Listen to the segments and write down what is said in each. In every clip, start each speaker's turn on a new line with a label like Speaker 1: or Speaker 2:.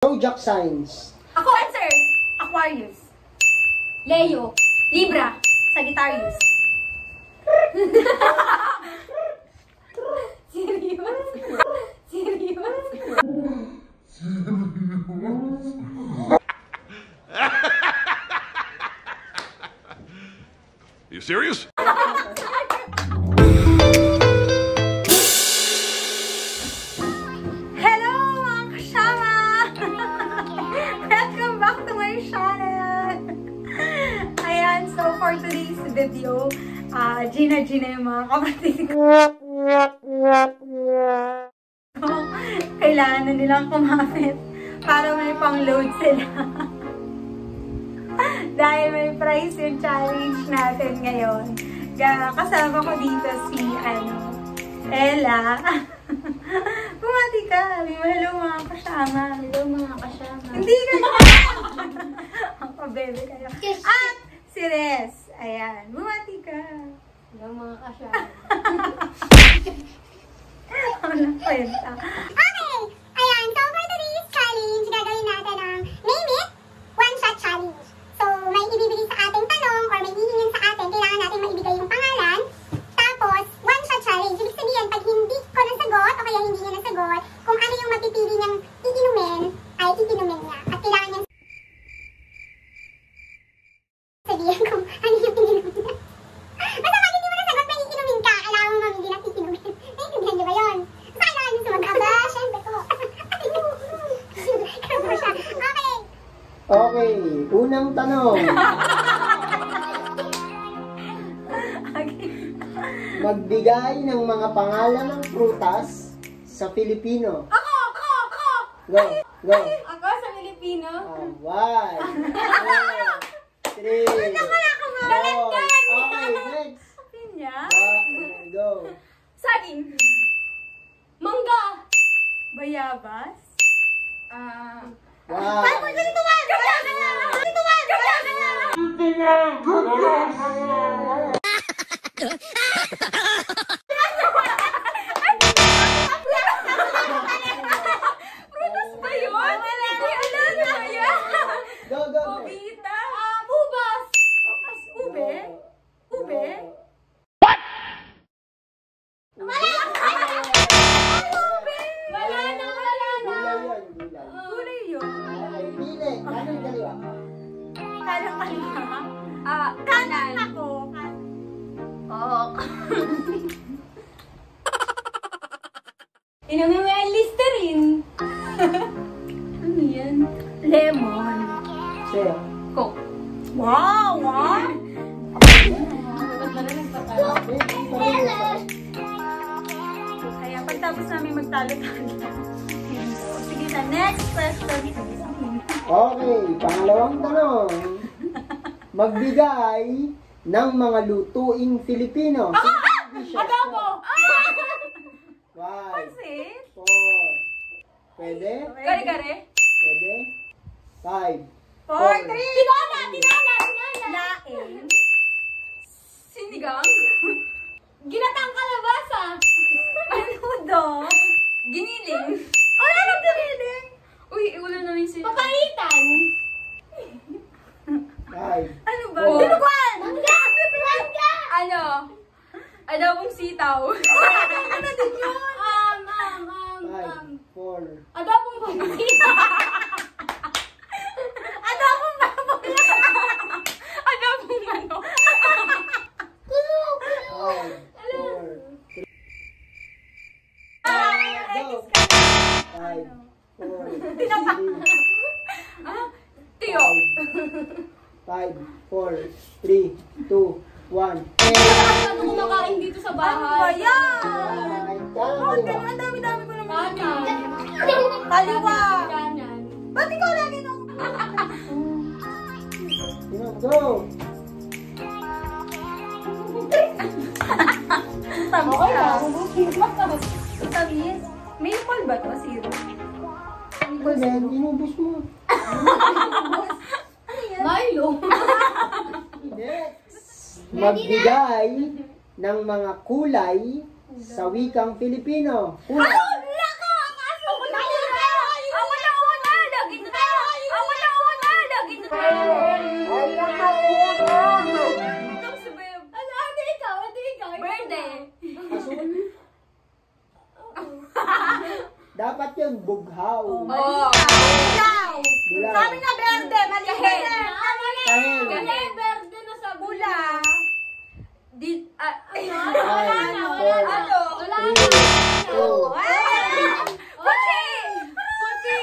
Speaker 1: Zodiac signs.
Speaker 2: Ako, Cancer. Aquarius. Leo. Libra. Sagittarius. Serious? Serious?
Speaker 3: You serious?
Speaker 2: Hello mga kasama! Welcome back to my channel! Ayan, so for today's video, Gina yung mga kapatid ko. Kailangan na nilang kumapit para may pang-load sila. Dahil may prize yung challenge natin ngayon. Kasama ko dito si, Ella. Bumati ka. Hello mga kasama.
Speaker 4: Hello mga kasama.
Speaker 2: Hindi ka ako, bebe kayo. At si Res. Ayan. Bumati ka.
Speaker 4: Hello mga kasama.
Speaker 2: Ano kwenta?
Speaker 5: Okay! Ayan, so for today's challenge, gagawin natin ang Name It, One-Shot Challenge. So, may ibibigay sa ating tanong or may hihingin sa atin, kailangan natin maibigay yung pangalan. Tapos, One-Shot Challenge. Ibig sabihin, pag hindi ko nasagot o kaya hindi niya nasagot, kung ano yung mapipili niyang iinumin, ay iinumin niya. At kailangan niyang sabihin kung ano yung iinumin niya. Basta pag hindi mo nasagot, may iinumin ka, kailangan mo mamili ng iinumin. Naiintindihan niyo ba yun? Basta kailangan niyo sumagkaba, syempre ko. Okay.
Speaker 1: Okay, unang tanong. Magbigay ng mga pangalan ng prutas sa Filipino.
Speaker 2: Ako!
Speaker 1: Go, go.
Speaker 2: Ako sa Filipino?
Speaker 1: 1, 2, 3, 4. Okay, next.
Speaker 2: Pinya?
Speaker 1: Go.
Speaker 2: Saging. Mangga. Bayabas.
Speaker 1: Wow.
Speaker 2: Ganito ba? Ganito ba? Prutas ba yun?
Speaker 1: Go, go, go.
Speaker 2: Bobita. Bubas. Ube. Ube. Wala na. Gulay yun.
Speaker 1: Pili, kanan kaliwa.
Speaker 2: Kanan kaliwa. Kanan ako. Oo. Inumin mo yung Listerine. Ano yan? Lemon.
Speaker 1: Sa'yo.
Speaker 2: Coke. Wow! Kaya pagtapos namin magtalo-talo. Sige na, next question.
Speaker 1: Okay, pangalawang tanong. Magbigay ng mga lutuing Filipino.
Speaker 2: Adobo!
Speaker 1: 5,
Speaker 2: Pansit?
Speaker 1: 4. Pwede?
Speaker 2: Gare-gare?
Speaker 1: Pwede? 5,
Speaker 2: 4, 3. Tinola! Laing. Sinigang. Ginatang kalabasa. Menudo. Giniling. Wala nang giniling. Uy, ulan namin sila. Papaitan.
Speaker 1: 5.
Speaker 2: Ano ba?
Speaker 1: 4.
Speaker 2: Dinuguan! Ano? Adobong sitaw. Ano din yun?
Speaker 1: 5, 4.
Speaker 2: Adobong baboy. Adobong baboy. Adobong manok.
Speaker 1: 5, 4, 3. Go! 5, 4, 3.
Speaker 2: Tiyo.
Speaker 1: 5, 4, 3, 2, 1.
Speaker 2: Ano kumakain dito sa bahay? Ano ba yan? Bakit ganun? Ang dami-dami ko naman. Kanan. Kaliwa. Kanan. Ba't ikaw lagi nung...
Speaker 1: Go!
Speaker 2: Tamis. Maple ba to? Zero.
Speaker 1: Ano yan? Inubos mo.
Speaker 2: Milo.
Speaker 1: Next. Magbigay ng mga kulay sa wikang Filipino. Kulay.
Speaker 2: Lako! Ako na una! Lagi
Speaker 1: Bughaw.
Speaker 2: Oh, bulaw.
Speaker 1: Bulaw.
Speaker 2: Sabi na berde, malihin.
Speaker 1: Tahel.
Speaker 4: Verde na sa
Speaker 2: Bula.
Speaker 4: Wala na. Wala na.
Speaker 1: 3, 2,
Speaker 2: Puti! Puti!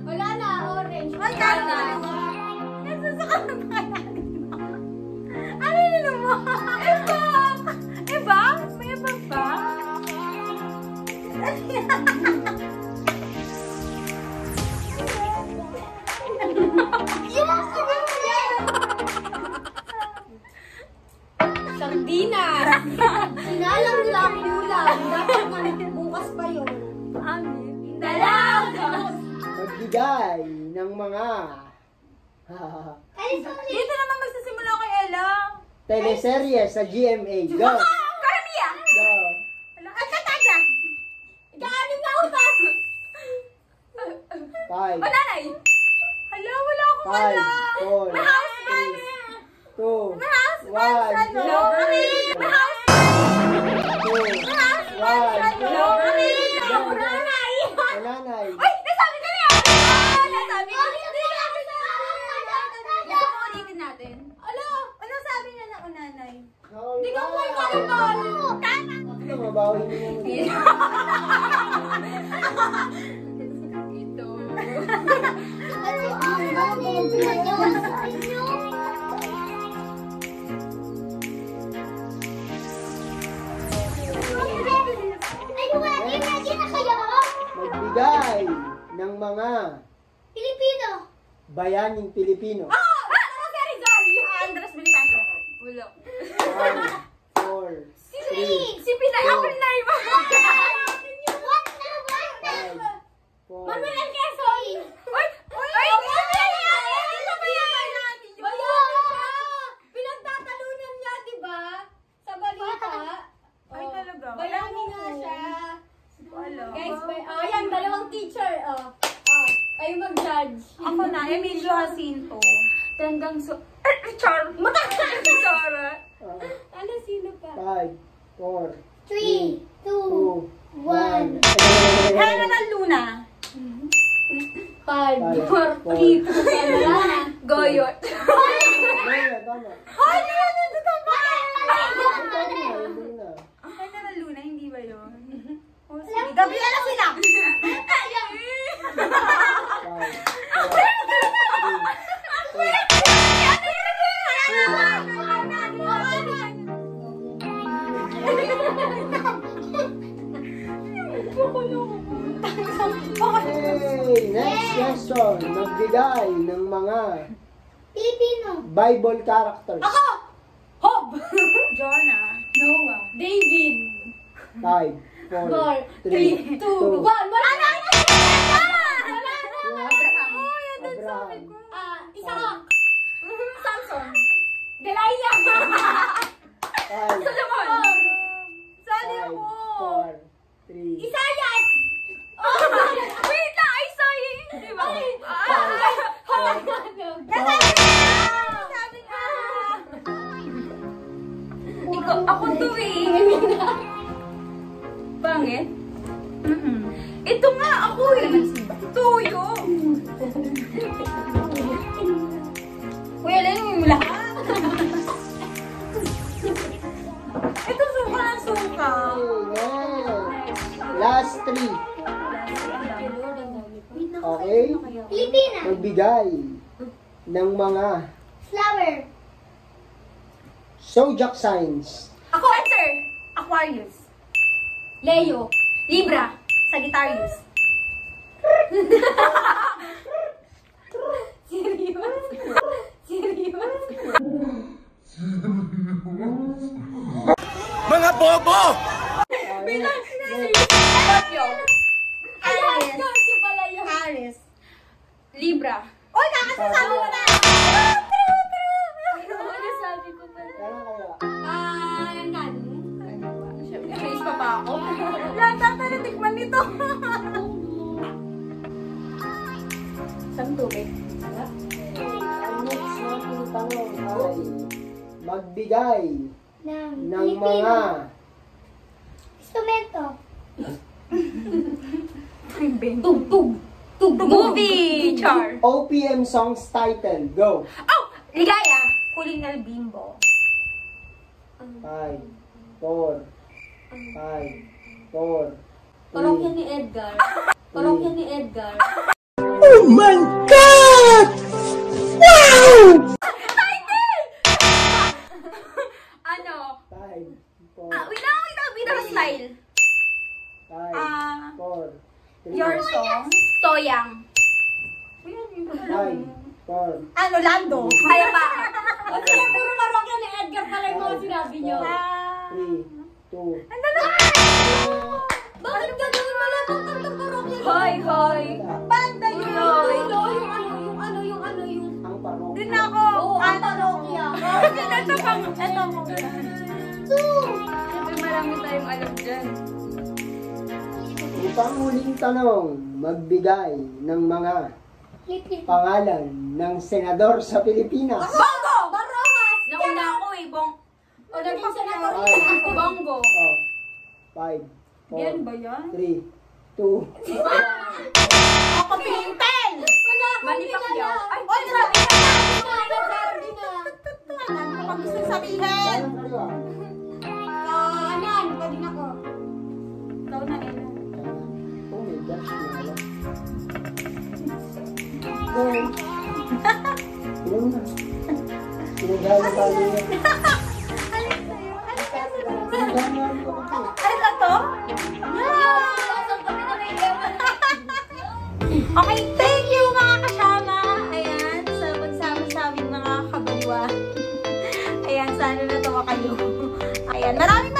Speaker 4: Wala na. Orange.
Speaker 2: Ay, kaya. Nasusukat na tayo. Ano yun mo? Eba! Eba? May eba ba?
Speaker 4: Sardinas. Sinalang lang ulam. Dapat man bukas pa yun.
Speaker 2: Amin.
Speaker 4: Dalaw.
Speaker 1: magbigay ng mga
Speaker 2: Dito naman magsisimula kay Ella.
Speaker 1: teleserye sa GMA. Go!
Speaker 2: Carmia!
Speaker 1: Go!
Speaker 2: Ay, kataga!
Speaker 4: Gaanin na utas.
Speaker 1: 5,
Speaker 2: Nanay! Hala, wala akong
Speaker 1: 5,
Speaker 2: alam.
Speaker 1: 4,
Speaker 2: My husband!
Speaker 1: 2,
Speaker 2: My husband!
Speaker 1: 1,
Speaker 2: Ano? My husband!
Speaker 1: 2,
Speaker 2: My husband! Ano? Nanay!
Speaker 1: nanay.
Speaker 2: Ay! Nasabi ko na yan! Nasabi ko na yan! Ulitin natin. Ano sabi niya ng unanay?
Speaker 1: Hindi
Speaker 2: ka po ikalibal! Tama!
Speaker 1: Mabawi niyo
Speaker 2: Ito.
Speaker 1: magbigay ng mga
Speaker 5: Pilipino.
Speaker 1: bayaning Pilipino.
Speaker 2: Ah! Ano si Rizal? Andres Bonifacio. Wala.
Speaker 1: 1, 4, 3,
Speaker 2: Si Pinay. Ako Pinay mo.
Speaker 1: 5, 4,
Speaker 4: Manuel Quezon.
Speaker 2: Uy! Uy! Ito ba yan natin yun?
Speaker 4: Bayaran siya. Pinagtatalunan niya, di ba? Sa balita.
Speaker 2: Ay, talaga?
Speaker 4: Bayani nga siya.
Speaker 2: Wala.
Speaker 4: Guys, ayan, dalawang teacher. Kayo mag-judge.
Speaker 2: Ako na, Emilio Jacinto. Tandang Char. Matandang si Sara.
Speaker 4: Ano, sino pa?
Speaker 1: 5, 4,
Speaker 5: 3,
Speaker 1: 2,
Speaker 5: 2,
Speaker 1: 1.
Speaker 2: Hannah ng Luna.
Speaker 4: 5,
Speaker 1: 5,
Speaker 4: 4,
Speaker 1: 4.
Speaker 4: 3, 2, 1.
Speaker 2: Goyot.
Speaker 1: Tama.
Speaker 2: Ay, hindi yan. Ito ba?
Speaker 1: Hindi na.
Speaker 2: Hannah ng Luna, hindi ba yun? Oh, sige. Gabriela sila.
Speaker 1: 5, 4, 3, 2. Okay, next question. Magbigay ng mga
Speaker 5: Pilipino.
Speaker 1: Bible characters.
Speaker 2: Ako! Hob! Jonah. Noah.
Speaker 4: David.
Speaker 1: 5, 4, 3, 2.
Speaker 4: 2, 1. Wala na!
Speaker 2: Abraham. Oh, yan din sa
Speaker 1: Abraham.
Speaker 2: akin ko.
Speaker 4: Isaac.
Speaker 2: Samson.
Speaker 4: Delia.
Speaker 1: 5,
Speaker 2: Solomon. Sali ako.
Speaker 1: 4, 3.
Speaker 4: Isayas.
Speaker 2: Wait lang, I saw you. Di ba? Sabi ka. Ikaw, ako to eh. Pangit? Ito nga ako eh. Tuyo. Kuya, lang yung lahat. Ito suka ng suka.
Speaker 1: Last 3. Okay?
Speaker 5: Pilipina.
Speaker 1: Magbigay ng mga
Speaker 5: Flower.
Speaker 1: zodiac signs.
Speaker 2: Ako, answer. Aquarius.
Speaker 4: Leo.
Speaker 2: Libra. Sagittarius.
Speaker 3: Mga bobo!
Speaker 2: Scorpio. Aries.
Speaker 4: Kasi pala yun.
Speaker 2: Aries. Libra. Uy, kakasasabi mo na!
Speaker 4: Ano sabi ko pa?
Speaker 1: Kailan kaya?
Speaker 2: Siyempre, raise pa ba ako? Lahat na natikman nito. Isang tubig.
Speaker 1: Ang next nating tanong ay magbigay ng mga
Speaker 5: Instrumento.
Speaker 2: Movie! Char!
Speaker 1: OPM songs title. Go!
Speaker 2: Oh! Ligaya! Huling Albimbo.
Speaker 1: 5, 4, 5, 4,
Speaker 4: Parokya ni Edgar. Parokya ni Edgar.
Speaker 1: Oh my God! Wow!
Speaker 2: Ano?
Speaker 1: 5, 4,
Speaker 2: Wait lang, style.
Speaker 1: 5, 4, 3,
Speaker 2: Your song? Soyang.
Speaker 1: 5, 4,
Speaker 2: Ano, Lando? Kaya ba?
Speaker 4: Kasi puro parokya ni Edgar pala yung mga sinabi nyo.
Speaker 1: 3, 2,
Speaker 2: Ano na?
Speaker 4: Bakit gagawin mo lang ang kantang parokya?
Speaker 2: Hoy, hoy. Banda yun.
Speaker 4: Yung
Speaker 1: ang parokya.
Speaker 2: Din ako.
Speaker 4: Oo, ang parokya.
Speaker 2: Ito pang, ito mo. Siyempre marami tayong alam dyan.
Speaker 1: Upang huling tanong, magbigay ng mga pangalan ng senador sa Pilipinas.
Speaker 2: Bongo!
Speaker 4: Barongas!
Speaker 2: Nauna ako eh,
Speaker 4: O, naging senator
Speaker 1: Ay.
Speaker 4: yun.
Speaker 2: Bongo.
Speaker 1: 5,
Speaker 2: Yan
Speaker 1: 4,
Speaker 2: ba yan?
Speaker 1: 3, 2,
Speaker 2: Ako Pimentel!
Speaker 4: Wala akong
Speaker 2: Manny Pacquiao.
Speaker 4: kilala.
Speaker 2: Ay, oy, sabi ka na!
Speaker 4: Sabi na.
Speaker 2: Ano pa gusto sabihin?
Speaker 1: Parang kaliwa.
Speaker 4: Kanan, pwede na ko.
Speaker 2: Ikaw na, Ella.
Speaker 1: Oh my gosh, wala. Go. Ilan na? Pinagalo tayo yan.
Speaker 2: Alin sa'yo? Alin ka sa'yo?
Speaker 1: Pinagalo ko ito.
Speaker 2: Alin na to? Okay, thank you mga kasama. Ayan, sa pagsama sa aming mga kabaliwa. Ayan, sana natawa kayo. Ayan, maraming